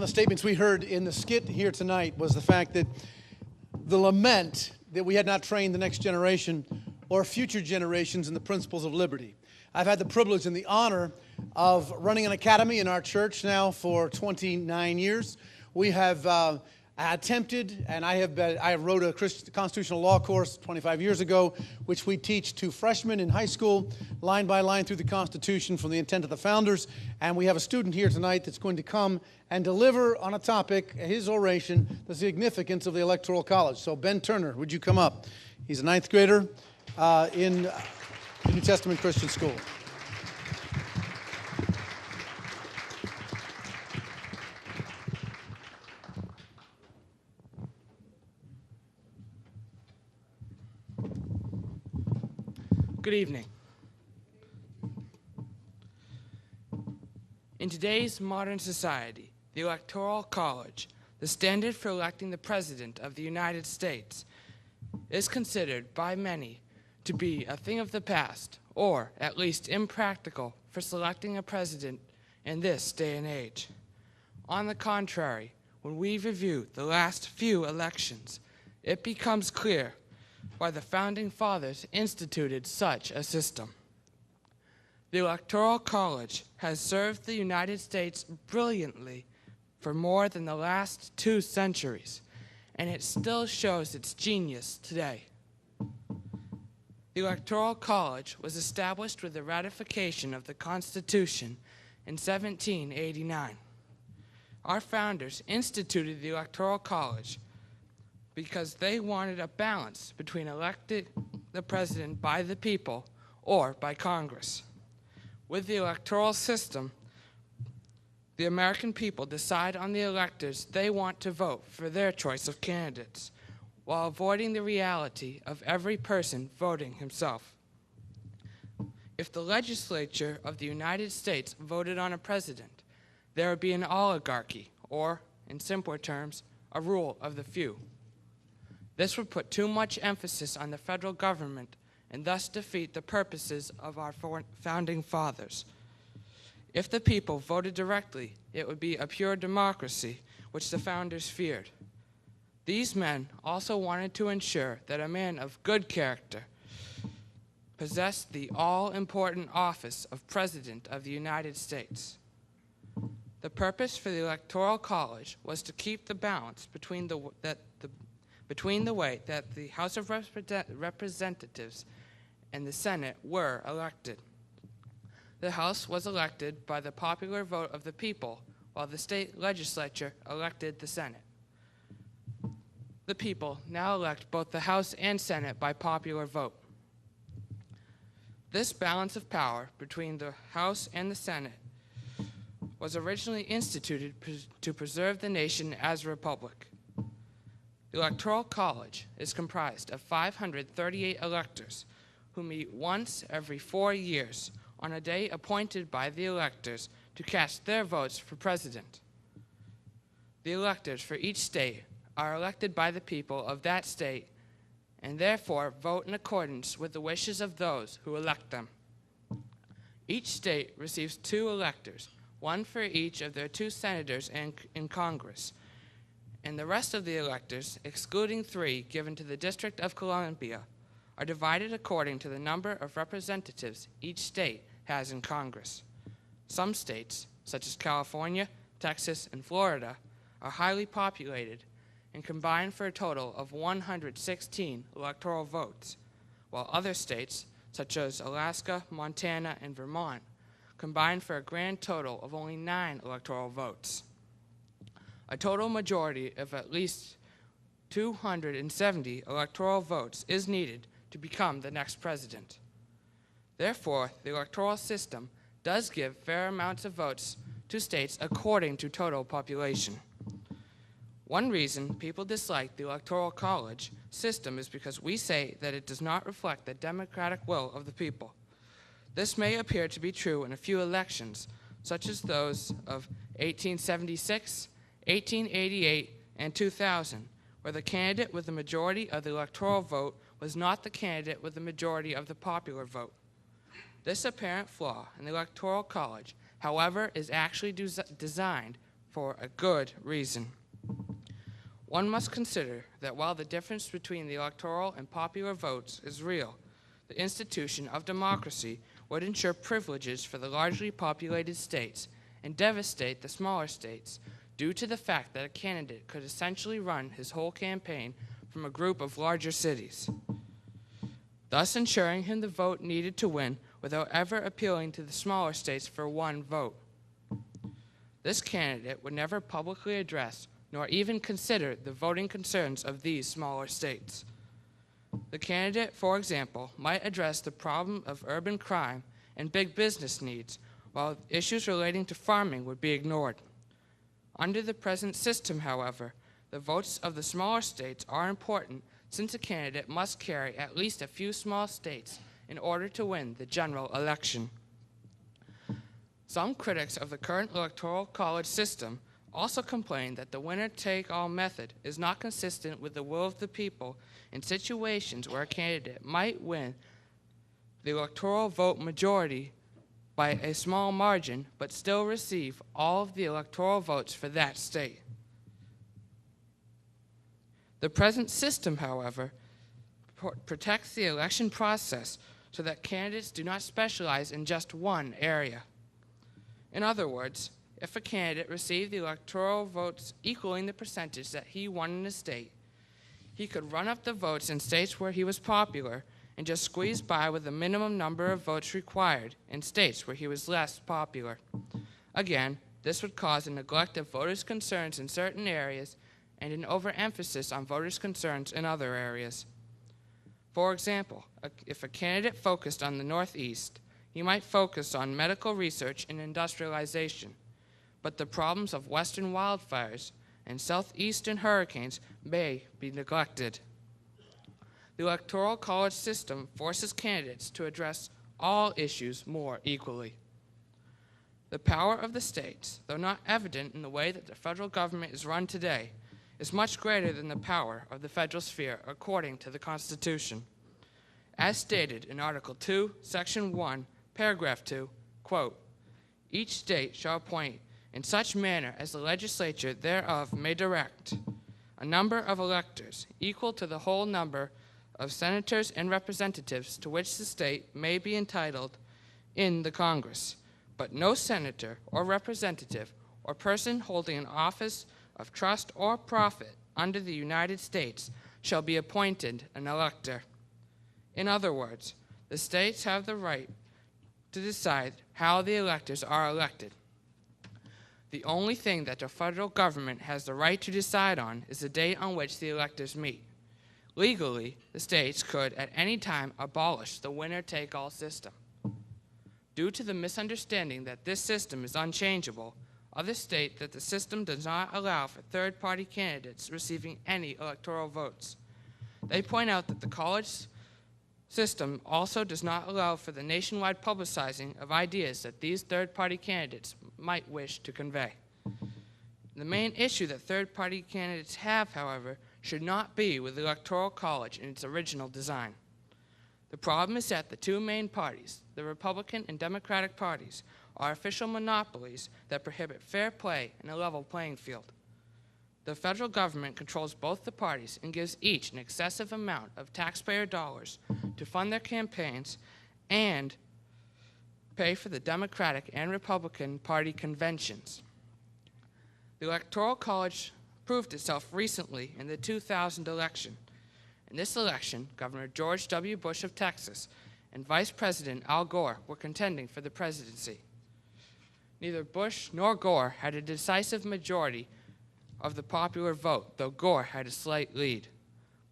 One of the statements we heard in the skit here tonight was the fact that the lament that we had not trained the next generation or future generations in the principles of liberty. I've had the privilege and the honor of running an academy in our church now for 29 years. We have attempted, and I wrote a constitutional law course 25 years ago, which we teach to freshmen in high school, line by line through the Constitution from the intent of the founders. And we have a student here tonight that's going to come and deliver on a topic, his oration, the significance of the Electoral College. So Ben Turner, would you come up? He's a ninth grader in New Testament Christian School. Good evening. In today's modern society, the Electoral College, the standard for electing the President of the United States, is considered by many to be a thing of the past, or at least impractical for selecting a president in this day and age. On the contrary, when we review the last few elections, it becomes clear why the Founding Fathers instituted such a system. The Electoral College has served the United States brilliantly for more than the last 2 centuries, and it still shows its genius today. The Electoral College was established with the ratification of the Constitution in 1789. Our founders instituted the Electoral College because they wanted a balance between electing the president by the people or by Congress. With the electoral system, the American people decide on the electors they want to vote for their choice of candidates, while avoiding the reality of every person voting himself. If the legislature of the United States voted on a president, there would be an oligarchy, or, in simpler terms, a rule of the few. This would put too much emphasis on the federal government and thus defeat the purposes of our founding fathers. If the people voted directly, it would be a pure democracy, which the founders feared. These men also wanted to ensure that a man of good character possessed the all-important office of President of the United States. The purpose for the Electoral College was to keep the balance between the way that the House of Representatives and the Senate were elected. The House was elected by the popular vote of the people, while the state legislature elected the Senate. The people now elect both the House and Senate by popular vote. This balance of power between the House and the Senate was originally instituted to preserve the nation as a republic. The Electoral College is comprised of 538 electors who meet once every 4 years on a day appointed by the electors to cast their votes for president. The electors for each state are elected by the people of that state and therefore vote in accordance with the wishes of those who elect them. Each state receives 2 electors, one for each of their 2 senators in Congress, and the rest of the electors, excluding 3 given to the District of Columbia, are divided according to the number of representatives each state has in Congress. Some states, such as California, Texas, and Florida, are highly populated and combine for a total of 116 electoral votes, while other states, such as Alaska, Montana, and Vermont, combine for a grand total of only 9 electoral votes. A total majority of at least 270 electoral votes is needed to become the next president. Therefore, the electoral system does give fair amounts of votes to states according to total population. One reason people dislike the Electoral College system is because we say that it does not reflect the democratic will of the people. This may appear to be true in a few elections, such as those of 1876, 1888, and 2000, where the candidate with the majority of the electoral vote was not the candidate with the majority of the popular vote. This apparent flaw in the Electoral College, however, is actually designed for a good reason. One must consider that while the difference between the electoral and popular votes is real, the institution of democracy would ensure privileges for the largely populated states and devastate the smaller states due to the fact that a candidate could essentially run his whole campaign from a group of larger cities, thus ensuring him the vote needed to win without ever appealing to the smaller states for one vote. This candidate would never publicly address nor even consider the voting concerns of these smaller states. The candidate, for example, might address the problem of urban crime and big business needs, while issues relating to farming would be ignored. Under the present system, however, the votes of the smaller states are important since a candidate must carry at least a few small states in order to win the general election. Some critics of the current electoral college system also complain that the winner-take-all method is not consistent with the will of the people in situations where a candidate might win the electoral vote majority by a small margin but still receive all of the electoral votes for that state. The present system, however, protects the election process so that candidates do not specialize in just one area. In other words, if a candidate received the electoral votes equaling the percentage that he won in a state, he could run up the votes in states where he was popular and just squeeze by with the minimum number of votes required in states where he was less popular. Again, this would cause a neglect of voters' concerns in certain areas and an overemphasis on voters' concerns in other areas. For example, if a candidate focused on the Northeast, he might focus on medical research and industrialization, but the problems of western wildfires and southeastern hurricanes may be neglected. The Electoral College system forces candidates to address all issues more equally. The power of the states, though not evident in the way that the federal government is run today, is much greater than the power of the federal sphere according to the Constitution. As stated in Article 2, Section 1, Paragraph 2, quote, "Each state shall appoint in such manner as the legislature thereof may direct a number of electors equal to the whole number of senators and representatives to which the state may be entitled in the Congress, but no senator or representative or person holding an office of trust or profit under the United States shall be appointed an elector." In other words, the states have the right to decide how the electors are elected. The only thing that the federal government has the right to decide on is the date on which the electors meet. Legally, the states could at any time abolish the winner-take-all system. Due to the misunderstanding that this system is unchangeable, others state that the system does not allow for third-party candidates receiving any electoral votes. They point out that the college system also does not allow for the nationwide publicizing of ideas that these third-party candidates might wish to convey. The main issue that third-party candidates have, however, should not be with the Electoral College in its original design. The problem is that the two main parties, the Republican and Democratic parties, are official monopolies that prohibit fair play and a level playing field. The federal government controls both the parties and gives each an excessive amount of taxpayer dollars to fund their campaigns and pay for the Democratic and Republican Party conventions. The Electoral College proved itself recently in the 2000 election. In this election, Governor George W. Bush of Texas and Vice President Al Gore were contending for the presidency. Neither Bush nor Gore had a decisive majority of the popular vote, though Gore had a slight lead.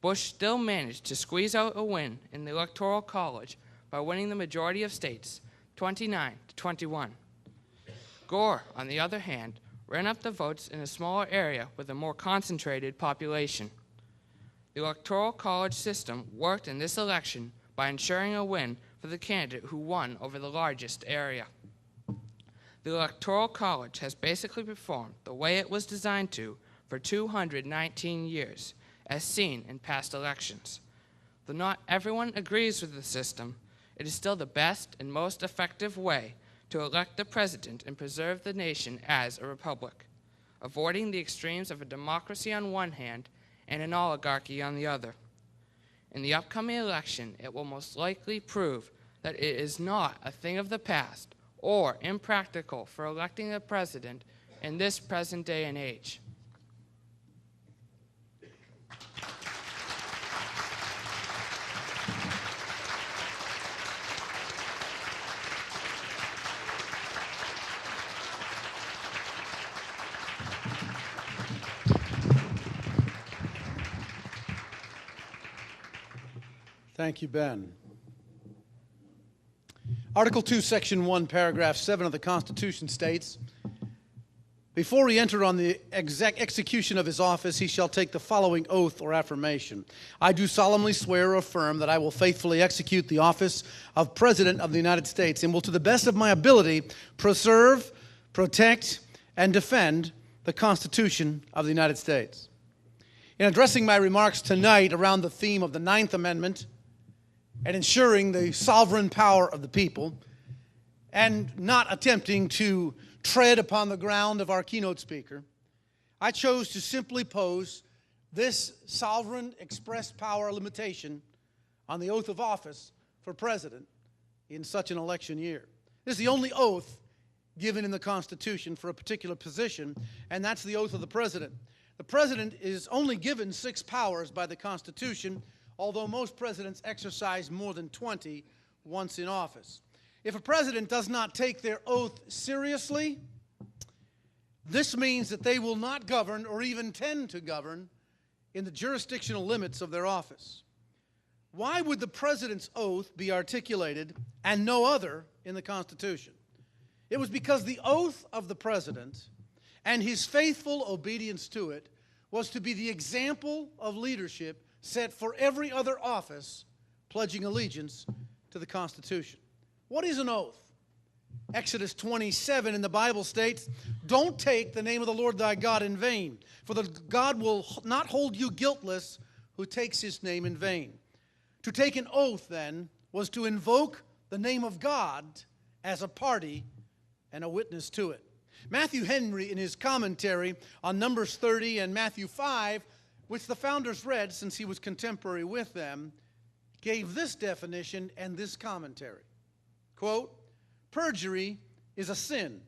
Bush still managed to squeeze out a win in the Electoral College by winning the majority of states, 29-21. Gore, on the other hand, ran up the votes in a smaller area with a more concentrated population. The Electoral College system worked in this election by ensuring a win for the candidate who won over the largest area. The Electoral College has basically performed the way it was designed to for 219 years, as seen in past elections. Though not everyone agrees with the system, it is still the best and most effective way to elect the president and preserve the nation as a republic. avoiding the extremes of a democracy on one hand and an oligarchy on the other. In the upcoming election, it will most likely prove that it is not a thing of the past or impractical for electing a president in this present day and age. Thank you, Ben. Article 2, Section 1, Paragraph 7 of the Constitution states, before he enter on the execution of his office, he shall take the following oath or affirmation. I do solemnly swear or affirm that I will faithfully execute the office of President of the United States and will, to the best of my ability, preserve, protect, and defend the Constitution of the United States. In addressing my remarks tonight around the theme of the Ninth Amendment and ensuring the sovereign power of the people, and not attempting to tread upon the ground of our keynote speaker, I chose to simply pose this sovereign express power limitation on the oath of office for president in such an election year. This is the only oath given in the Constitution for a particular position, and that's the oath of the president. The president is only given 6 powers by the Constitution, although most presidents exercise more than 20 once in office. If a president does not take their oath seriously, this means that they will not govern or even tend to govern in the jurisdictional limits of their office. Why would the president's oath be articulated and no other in the Constitution? It was because the oath of the president and his faithful obedience to it was to be the example of leadership set for every other office pledging allegiance to the Constitution. What is an oath? Exodus 27 in the Bible states, don't take the name of the Lord thy God in vain, for the God will not hold you guiltless who takes his name in vain. To take an oath, then, was to invoke the name of God as a party and a witness to it. Matthew Henry, in his commentary on Numbers 30 and Matthew 5, which the founders read since he was contemporary with them, gave this definition and this commentary. Quote, perjury is a sin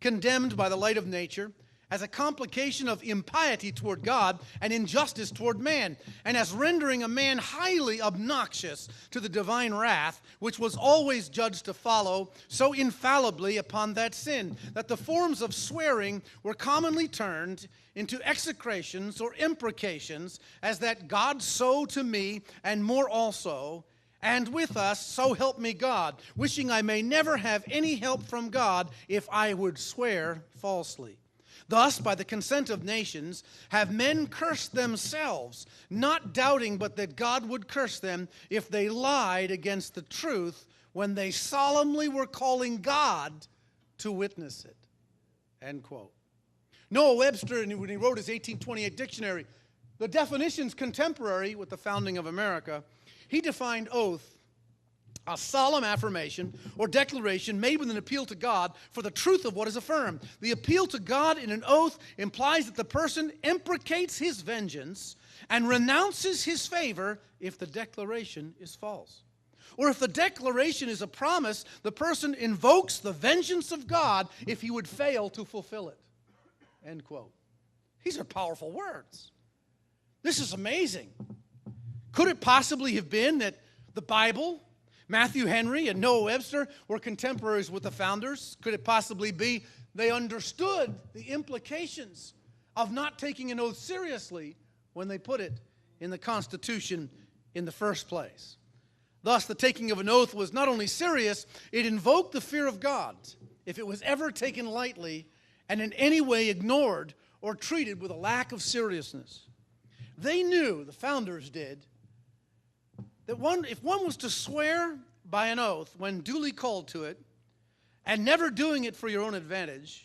condemned by the light of nature as a complication of impiety toward God and injustice toward man, and as rendering a man highly obnoxious to the divine wrath, which was always judged to follow so infallibly upon that sin, that the forms of swearing were commonly turned into execrations or imprecations, as that God so to me, and more also, and with us, so help me God, wishing I may never have any help from God if I would swear falsely. Thus, by the consent of nations, have men cursed themselves, not doubting but that God would curse them if they lied against the truth when they solemnly were calling God to witness it. End quote. Noah Webster, when he wrote his 1828 dictionary, the definitions contemporary with the founding of America, he defined oath, a solemn affirmation or declaration made with an appeal to God for the truth of what is affirmed. The appeal to God in an oath implies that the person imprecates his vengeance and renounces his favor if the declaration is false. Or if the declaration is a promise, the person invokes the vengeance of God if he would fail to fulfill it. End quote. These are powerful words. This is amazing. Could it possibly have been that the Bible, Matthew Henry and Noah Webster were contemporaries with the founders? Could it possibly be they understood the implications of not taking an oath seriously when they put it in the Constitution in the first place? Thus, the taking of an oath was not only serious, it invoked the fear of God if it was ever taken lightly and in any way ignored or treated with a lack of seriousness. They knew, the founders did, that if one was to swear by an oath when duly called to it, and never doing it for your own advantage,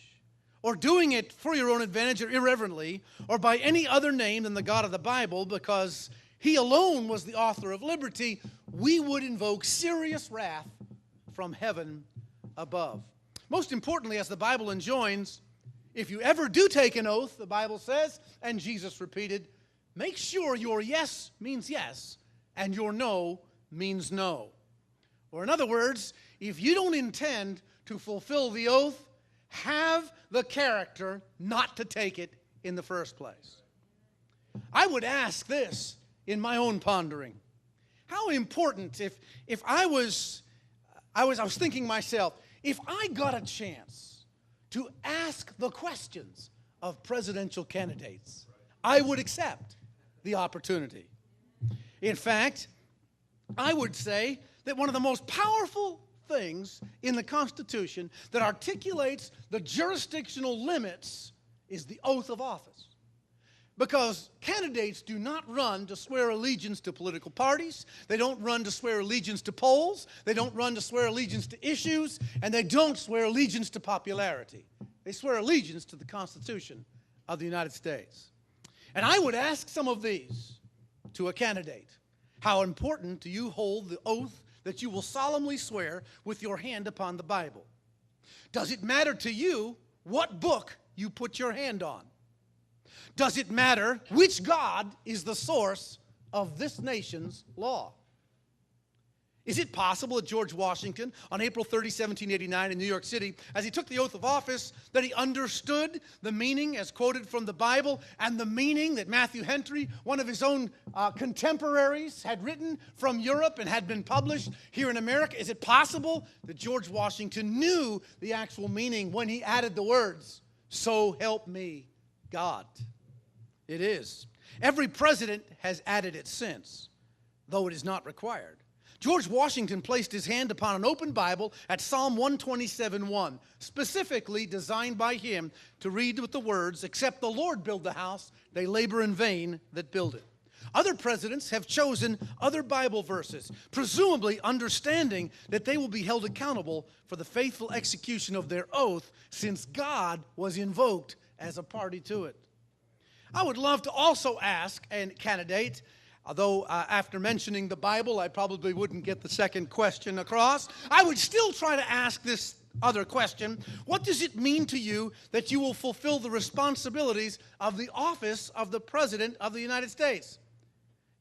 or doing it for your own advantage or irreverently, or by any other name than the God of the Bible, because he alone was the author of liberty, we would invoke serious wrath from heaven above. Most importantly, as the Bible enjoins, if you ever do take an oath, the Bible says, and Jesus repeated, make sure your yes means yes and your no means no. Or in other words, if you don't intend to fulfill the oath, have the character not to take it in the first place. I would ask this in my own pondering. How important, if I was thinking myself, if I got a chance to ask the questions of presidential candidates, I would accept the opportunity. In fact, I would say that one of the most powerful things in the Constitution that articulates the jurisdictional limits is the oath of office. Because candidates do not run to swear allegiance to political parties. They don't run to swear allegiance to polls. They don't run to swear allegiance to issues. And they don't swear allegiance to popularity. They swear allegiance to the Constitution of the United States. And I would ask some of these to a candidate. How important do you hold the oath that you will solemnly swear with your hand upon the Bible? Does it matter to you what book you put your hand on? Does it matter which God is the source of this nation's law? Is it possible that George Washington, on April 30, 1789 in New York City, as he took the oath of office, that he understood the meaning as quoted from the Bible and the meaning that Matthew Henry, one of his own contemporaries, had written from Europe and had been published here in America? Is it possible that George Washington knew the actual meaning when he added the words, "So help me, God"? It is. Every president has added it since, though it is not required. George Washington placed his hand upon an open Bible at Psalm 127:1, specifically designed by him to read with the words, "Except the Lord build the house, they labor in vain that build it." Other presidents have chosen other Bible verses, presumably understanding that they will be held accountable for the faithful execution of their oath, since God was invoked as a party to it. I would love to also ask a candidate, although after mentioning the Bible, I probably wouldn't get the second question across. I would still try to ask this other question. What does it mean to you that you will fulfill the responsibilities of the office of the President of the United States?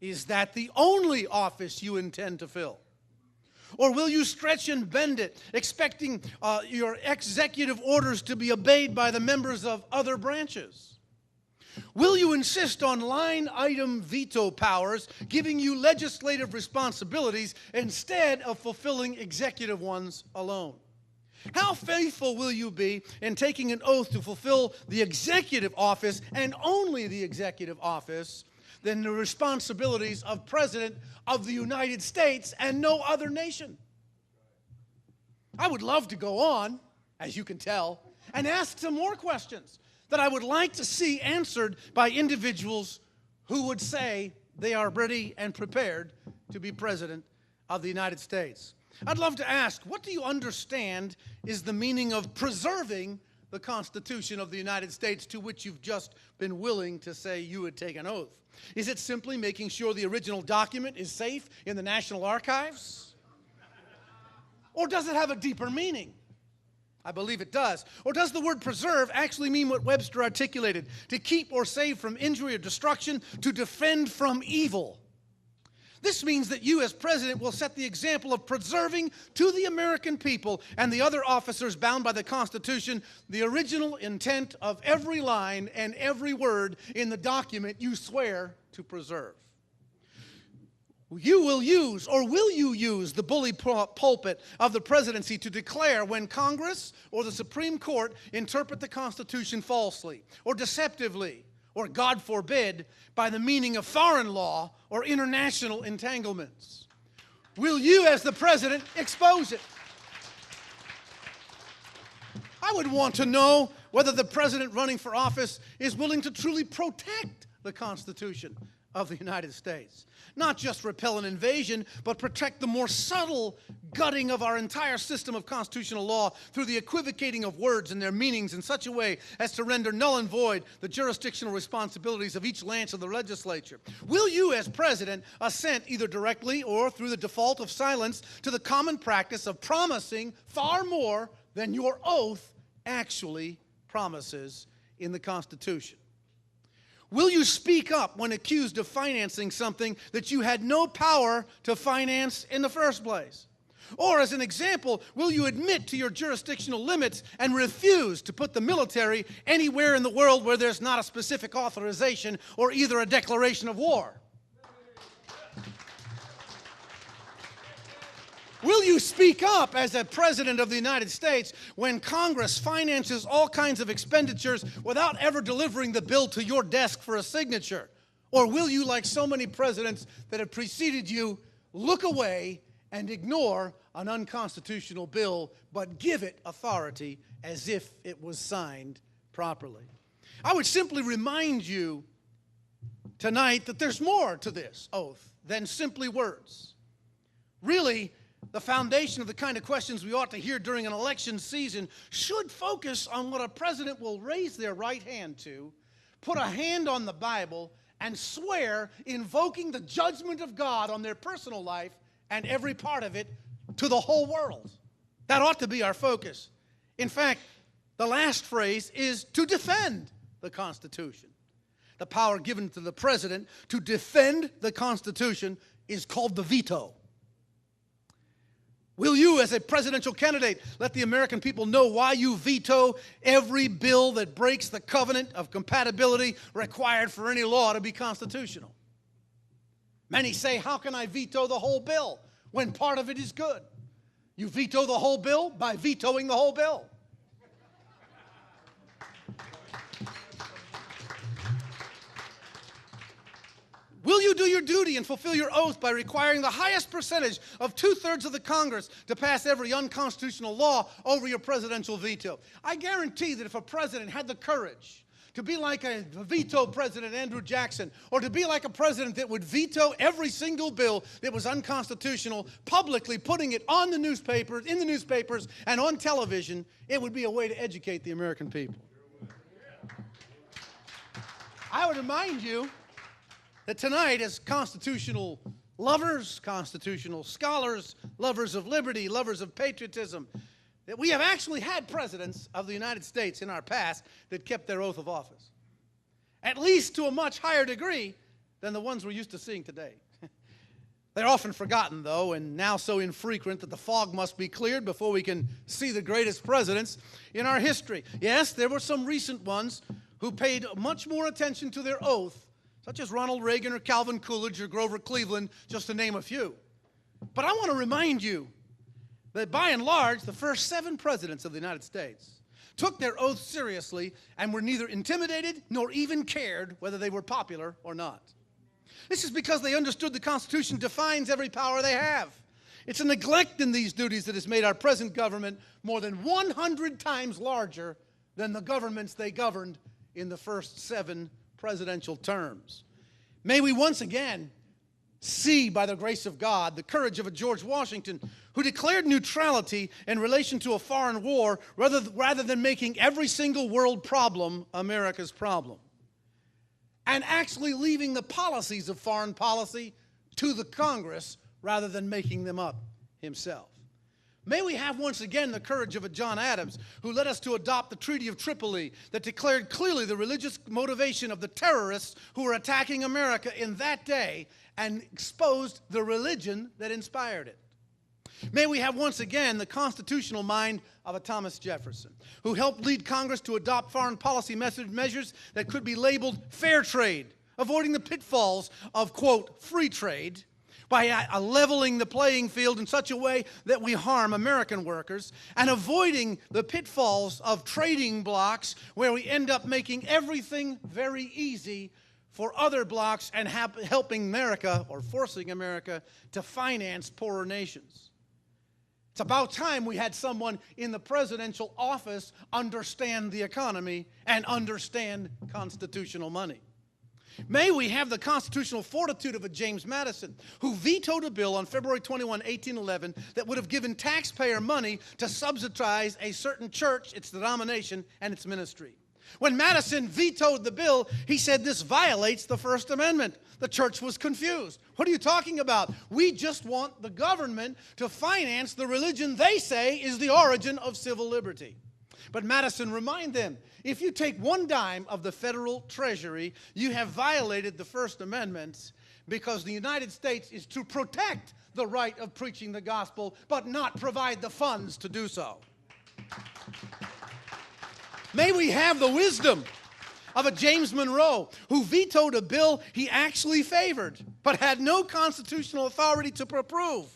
Is that the only office you intend to fill? Or will you stretch and bend it, expecting your executive orders to be obeyed by the members of other branches? Will you insist on line-item veto powers, giving you legislative responsibilities instead of fulfilling executive ones alone? How faithful will you be in taking an oath to fulfill the executive office and only the executive office, than the responsibilities of President of the United States and no other nation? I would love to go on, as you can tell, and ask some more questions that I would like to see answered by individuals who would say they are ready and prepared to be President of the United States. I'd love to ask, what do you understand is the meaning of preserving the Constitution of the United States, to which you've just been willing to say you would take an oath? Is it simply making sure the original document is safe in the National Archives? Or does it have a deeper meaning? I believe it does. Or does the word preserve actually mean what Webster articulated? To keep or save from injury or destruction, to defend from evil. This means that you as president will set the example of preserving to the American people and the other officers bound by the Constitution the original intent of every line and every word in the document you swear to preserve. You will use, or will you use, the bully pulpit of the presidency to declare when Congress or the Supreme Court interpret the Constitution falsely or deceptively, or, God forbid, by the meaning of foreign law or international entanglements? Will you, as the president, expose it? I would want to know whether the president running for office is willing to truly protect the Constitution of the United States. Not just repel an invasion, but protect the more subtle gutting of our entire system of constitutional law through the equivocating of words and their meanings in such a way as to render null and void the jurisdictional responsibilities of each branch of the legislature. Will you, as president, assent either directly or through the default of silence to the common practice of promising far more than your oath actually promises in the Constitution? Will you speak up when accused of financing something that you had no power to finance in the first place? Or, as an example, will you admit to your jurisdictional limits and refuse to put the military anywhere in the world where there's not a specific authorization or either a declaration of war? Will you speak up as a president of the United States when Congress finances all kinds of expenditures without ever delivering the bill to your desk for a signature? Or will you, like so many presidents that have preceded you, look away and ignore an unconstitutional bill but give it authority as if it was signed properly? I would simply remind you tonight that there's more to this oath than simply words. Really, the foundation of the kind of questions we ought to hear during an election season should focus on what a president will raise their right hand to, put a hand on the Bible, and swear invoking the judgment of God on their personal life and every part of it to the whole world. That ought to be our focus. In fact, the last phrase is to defend the Constitution. The power given to the president to defend the Constitution is called the veto. Will you, as a presidential candidate, let the American people know why you veto every bill that breaks the covenant of compatibility required for any law to be constitutional? Many say, how can I veto the whole bill when part of it is good? You veto the whole bill by vetoing the whole bill. Will you do your duty and fulfill your oath by requiring the highest percentage of 2/3 of the Congress to pass every unconstitutional law over your presidential veto? I guarantee that if a president had the courage to be like a veto president, Andrew Jackson, or to be like a president that would veto every single bill that was unconstitutional, publicly putting it on the newspapers, in the newspapers, and on television, it would be a way to educate the American people. I would remind you that tonight, as constitutional lovers, constitutional scholars, lovers of liberty, lovers of patriotism, that we have actually had presidents of the United States in our past that kept their oath of office, at least to a much higher degree than the ones we're used to seeing today. They're often forgotten, though, and now so infrequent that the fog must be cleared before we can see the greatest presidents in our history. Yes, there were some recent ones who paid much more attention to their oath, such as Ronald Reagan or Calvin Coolidge or Grover Cleveland, just to name a few. But I want to remind you that by and large, the first 7 presidents of the United States took their oath seriously and were neither intimidated nor even cared whether they were popular or not. This is because they understood the Constitution defines every power they have. It's a neglect in these duties that has made our present government more than 100 times larger than the governments they governed in the first 7 presidential terms. May we once again see, by the grace of God, the courage of a George Washington who declared neutrality in relation to a foreign war rather than making every single world problem America's problem, and actually leaving the policies of foreign policy to the Congress rather than making them up himself. May we have once again the courage of a John Adams who led us to adopt the Treaty of Tripoli that declared clearly the religious motivation of the terrorists who were attacking America in that day and exposed the religion that inspired it. May we have once again the constitutional mind of a Thomas Jefferson who helped lead Congress to adopt foreign policy measures that could be labeled fair trade, avoiding the pitfalls of, quote, free trade, by leveling the playing field in such a way that we harm American workers, and avoiding the pitfalls of trading blocks where we end up making everything very easy for other blocks and helping America, or forcing America, to finance poorer nations. It's about time we had someone in the presidential office understand the economy and understand constitutional money. May we have the constitutional fortitude of a James Madison, who vetoed a bill on February 21, 1811, that would have given taxpayer money to subsidize a certain church, its denomination, and its ministry. When Madison vetoed the bill, he said this violates the First Amendment. The church was confused. What are you talking about? We just want the government to finance the religion they say is the origin of civil liberty. But Madison reminded them, if you take one dime of the federal treasury, you have violated the First Amendment, because the United States is to protect the right of preaching the gospel, but not provide the funds to do so. May we have the wisdom of a James Monroe, who vetoed a bill he actually favored, but had no constitutional authority to approve,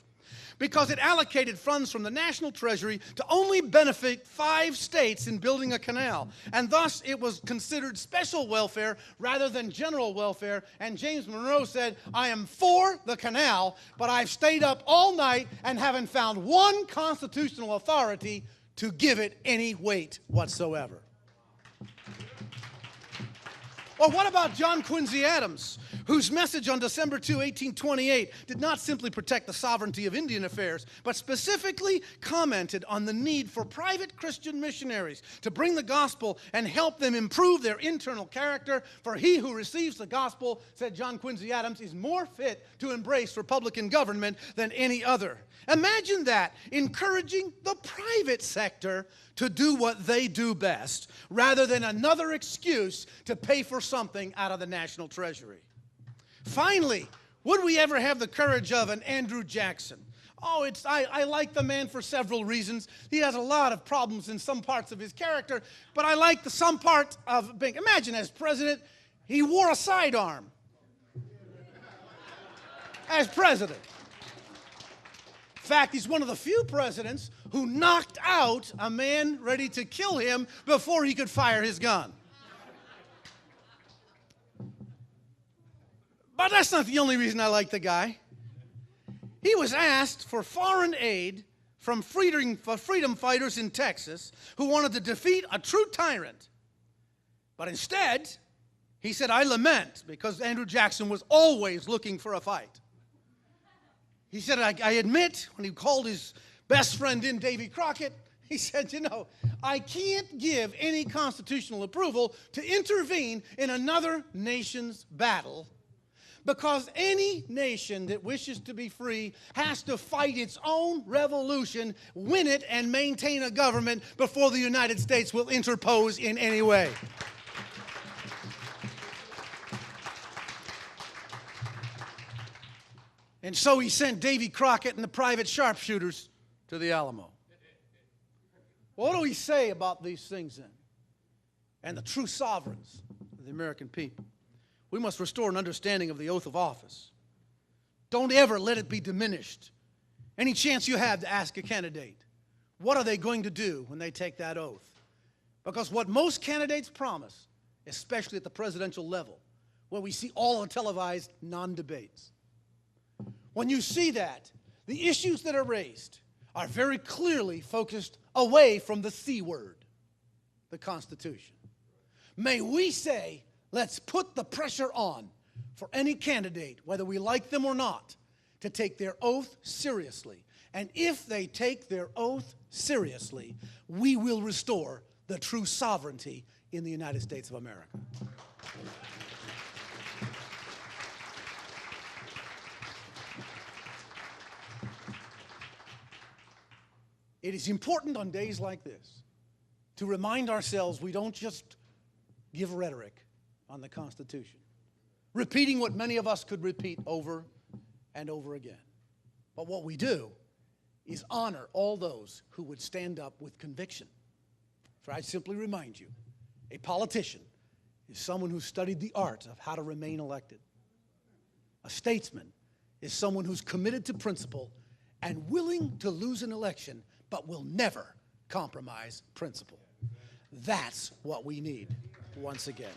because it allocated funds from the national treasury to only benefit 5 states in building a canal. And thus it was considered special welfare rather than general welfare. And James Monroe said, I am for the canal, but I've stayed up all night and haven't found one constitutional authority to give it any weight whatsoever. Or what about John Quincy Adams, whose message on December 2, 1828 did not simply protect the sovereignty of Indian affairs, but specifically commented on the need for private Christian missionaries to bring the gospel and help them improve their internal character. For he who receives the gospel, said John Quincy Adams, is more fit to embrace Republican government than any other. Imagine that, encouraging the private sector to do what they do best, rather than another excuse to pay for something out of the national treasury. Finally, would we ever have the courage of an Andrew Jackson? Oh, I like the man for several reasons. He has a lot of problems in some parts of his character, but I like some part of being. Imagine, as president, he wore a sidearm as president. In fact, he's one of the few presidents who knocked out a man ready to kill him before he could fire his gun. But that's not the only reason I like the guy. He was asked for foreign aid from freedom fighters in Texas who wanted to defeat a true tyrant. But instead, he said, I lament, because Andrew Jackson was always looking for a fight. He said, I admit, when he called his best friend in, Davy Crockett, he said, you know, I can't give any constitutional approval to intervene in another nation's battle, because any nation that wishes to be free has to fight its own revolution, win it, and maintain a government before the United States will interpose in any way. And so he sent Davy Crockett and the private sharpshooters to the Alamo. What do we say about these things then? And the true sovereigns of the American people. We must restore an understanding of the oath of office. Don't ever let it be diminished. Any chance you have to ask a candidate, what are they going to do when they take that oath? Because what most candidates promise, especially at the presidential level, where we see all the televised non-debates, when you see that, the issues that are raised are very clearly focused away from the C word, the Constitution. May we say, let's put the pressure on for any candidate, whether we like them or not, to take their oath seriously. And if they take their oath seriously, we will restore the true sovereignty in the United States of America. It is important on days like this to remind ourselves we don't just give rhetoric on the Constitution, repeating what many of us could repeat over and over again. But what we do is honor all those who would stand up with conviction. For I simply remind you, a politician is someone who studied the art of how to remain elected. A statesman is someone who's committed to principle and willing to lose an election, but will never compromise principle. That's what we need once again.